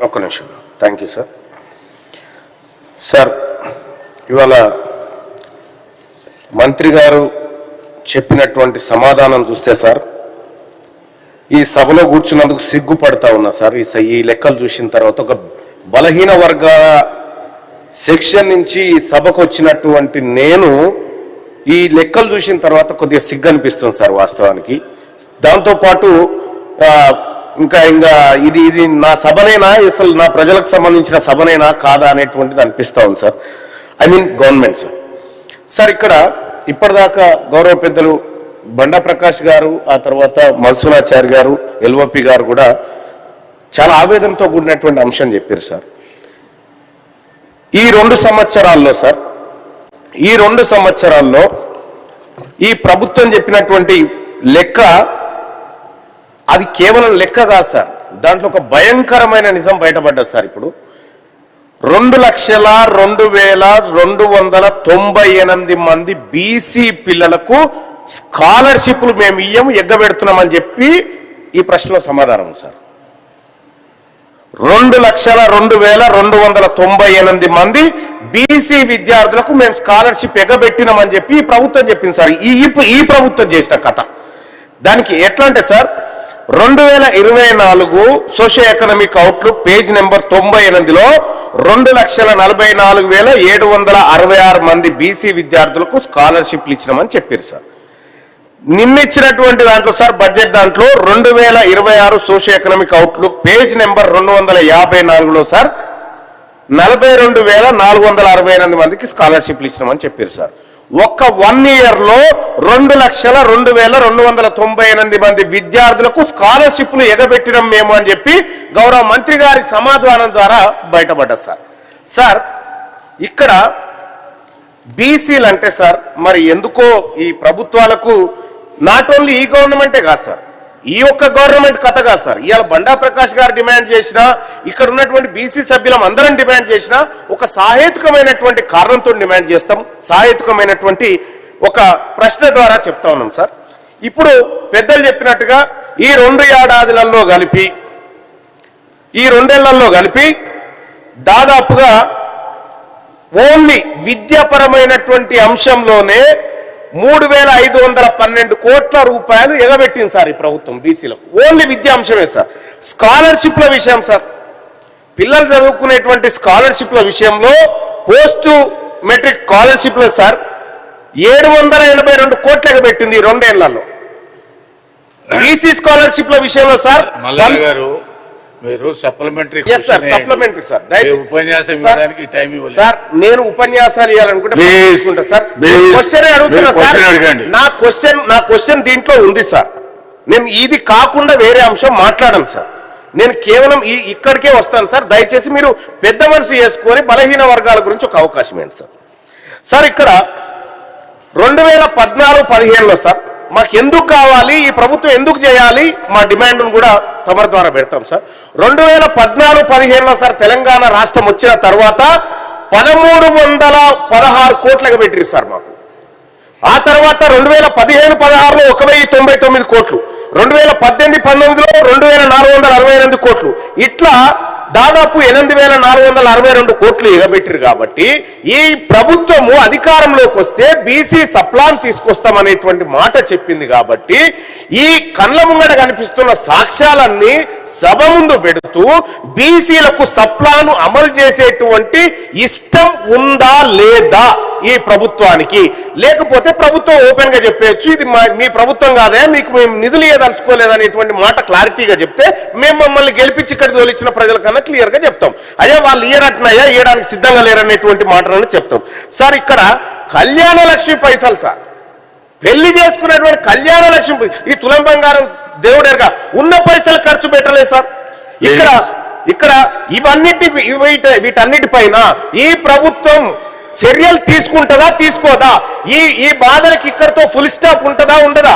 ఒక్క నిమిషం. Thank you sir. Sir, ఇవాళ మంత్రి గారు చెప్పినటువంటి సమాధానం చూస్తే సార్, ఈ సభలో కూర్చున్నందుకు సిగ్గుపడతా ఉన్నా సార్. ఈ లెక్కలు చూసిన తర్వాత ఒక బలహీన వర్గాల సెక్షన్ నుంచి ఈ సభకు వచ్చినటువంటి నేను ఈ లెక్కలు చూసిన తర్వాత కొద్దిగా సిగ్గు అనిపిస్తుంది సార్ వాస్తవానికి. దాంతోపాటు ఇంకా ఇది నా సభనైనా, అసలు నా ప్రజలకు సంబంధించిన సభనైనా కాదా అనేటువంటిది అనిపిస్తూ ఉంది sir. I mean government sir. Sir, ఇక్కడ ఇప్పటిదాకా గౌరవ పెద్దలు బండా ప్రకాష్ గారు, ఆ తర్వాత మధుసూనాచారి గారు, ఎల్ఓపి గారు కూడా చాలా ఆవేదనతో కూడినటువంటి అంశం చెప్పారు సార్. ఈ 2 సంవత్సరాల్లో సార్, ఈ 2 సంవత్సరాల్లో ఈ ప్రభుత్వం చెప్పినటువంటి లెక్క అది కేవలం లెక్క కాదు సార్. దాంట్లో ఒక భయంకరమైన నిజం బయటపడ్డది సార్. ఇప్పుడు 2,02,298 మంది బీసీ పిల్లలకు స్కాలర్షిప్లు మేము ఇయ్యము, ఎగ్గబెడుతున్నామని చెప్పి ఈ ప్రశ్నలో సమాధానం సార్. 2,02,298 మంది బీసీ విద్యార్థులకు మేము స్కాలర్షిప్ ఎగబెట్టినామని చెప్పి ఈ ప్రభుత్వం చెప్పింది సార్. ఈ ప్రభుత్వం చేసిన కథ దానికి ఎట్లా అంటే sir, 2024 socio economic outlook page number 98లో 2,44,766 మంది బీసీ విద్యార్థులకు స్కాలర్షిప్లు ఇచ్చినామని చెప్పారు సార్. నిన్నిచ్చినటువంటి దాంట్లో సార్, బడ్జెట్ దాంట్లో 2026 socio economic outlook page number 254లో సార్ 42,468 మందికి స్కాలర్షిప్లు ఇచ్చినామని చెప్పారు సార్. ఒక్క 1 ఇయర్లో 2,02,298 మంది విద్యార్థులకు స్కాలర్షిప్లు ఎగబెట్టినాం మేము అని చెప్పి గౌరవ మంత్రి గారి సమాధానం ద్వారా బయటపడ్డది సార్. సార్, ఇక్కడ బీసీలు అంటే సార్, మరి ఎందుకో ఈ ప్రభుత్వాలకు నాట్ ఓన్లీ ఈ గవర్నమెంటే కాదు సార్, ఈ ఒక్క గవర్నమెంట్ కథ కాదు సార్. ఇవాళ బండా ప్రకాష్ గారు డిమాండ్ చేసినా, ఇక్కడ ఉన్నటువంటి బీసీ సభ్యులం అందరం డిమాండ్ చేసినా ఒక సాహేతుకమైనటువంటి కారణంతో డిమాండ్ చేస్తాం. సాహేతుకమైనటువంటి ఒక ప్రశ్న ద్వారా చెప్తా ఉన్నాం సార్. ఇప్పుడు పెద్దలు చెప్పినట్టుగా ఈ 2 ఏడాదిలలో కలిపి, ఈ 2 ఏళ్లలో కలిపి దాదాపుగా ఓన్లీ విద్యాపరమైనటువంటి అంశంలోనే 3,512 కోట్ల రూపాయలు ఎగబెట్టింది సార్ ఈ ప్రభుత్వం బీసీలకు. ఓన్లీ విద్యా అంశమే సార్. స్కాలర్షిప్ల విషయం సార్, పిల్లలు చదువుకునేటువంటి స్కాలర్షిప్ల విషయంలో పోస్ట్ మెట్రిక్ స్కాలర్షిప్ల సార్ 782 కోట్లు ఎగబెట్టింది ఈ 2 ఏళ్లలో. బీసీ స్కాలర్షిప్ల విషయంలో సార్ మీరు సప్లిమెంటరీ సార్, ఉపన్యాసం ఇవ్వడానికి టైం ఇవ్వాలి సార్. నేను ఉపన్యాసాలు ఇవ్వాలనుకుంటే సార్, క్వశ్చన్ అడుగుతున్నా సార్. నా క్వశ్చన్ దీంట్లో ఉంది సార్. నేను ఇది కాకుండా వేరే అంశం మాట్లాడను సార్. నేను కేవలం ఇక్కడికే వస్తాను సార్. దయచేసి మీరు పెద్ద మనసు చేసుకొని బలహీన వర్గాల గురించి ఒక అవకాశం ఏంటి సార్. సార్, ఇక్కడ 2014-15లో సార్ మాకు ఎందుకు కావాలి, ఈ ప్రభుత్వం ఎందుకు చేయాలి, మా డిమాండ్ను కూడా తమరి ద్వారా పెడతాం సార్. 2014-15లో సార్ తెలంగాణ రాష్ట్రం వచ్చిన తర్వాత 1,316 కోట్లుగా పెట్టిరు సార్ మాకు. ఆ తర్వాత 2015-16లో 1,099 కోట్లు, 2018-19లో 2,468 కోట్లు, ఇట్లా దాదాపు 8,462 కోట్లు ఎగబెట్టిరు. కాబట్టి ఈ ప్రభుత్వము అధికారంలోకి వస్తే బీసీ సప్లాన్ తీసుకొస్తామనేటువంటి మాట చెప్పింది. కాబట్టి ఈ కళ్ళ ముంగట కనిపిస్తున్న సాక్ష్యాలన్నీ సభ ముందు పెడుతూ బీసీలకు సప్లాను అమలు చేసేటువంటి ఇష్టం ఉందా లేదా ఈ ప్రభుత్వానికి, లేకపోతే ప్రభుత్వం ఓపెన్ గా చెప్పేయచ్చు ఇది మీ ప్రభుత్వం కాదే, మీకు మేము నిధులు ఇవ్వదలుచుకోలేదనేటువంటి మాట క్లారిటీగా చెప్తే మేము మమ్మల్ని గెలిపించి ఇక్కడ తోలిచ్చిన ప్రజలకన్నా క్లియర్ గా చెప్తాం. అయ్యా వాళ్ళు ఇయ్యరట్నయ్యా, ఇయ్యడానికి సిద్ధంగా లేరనేటువంటి మాటలను చెప్తాం సార్. ఇక్కడ కళ్యాణ లక్ష్మి పైసలు సార్, పెళ్లి చేసుకునేటువంటి కళ్యాణ లక్ష్మి, ఈ తులం బంగారం దేవుడేరుగా ఉన్న పైసలు ఖర్చు పెట్టలేదు సార్. ఇక్కడ వీటన్నిటిపైన ఈ ప్రభుత్వం చర్యలు తీసుకుంటుందా తీసుకోదా, ఈ బాధలకి ఇక్కడతో ఫుల్ స్టాప్ ఉంటుందా ఉండదా,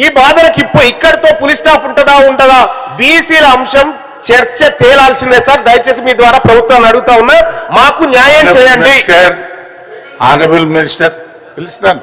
ఈ బాధలకి ఇక్కడతో ఫుల్ స్టాప్ ఉంటుందా ఉండదా, బీసీల అంశం చర్చ తేలాల్సిందే సార్. దయచేసి మీ ద్వారా ప్రభుత్వాన్ని అడుగుతా ఉన్నా, మాకు న్యాయం చేయండి. ఆనరబుల్ మినిస్టర్ పిలుస్తాను.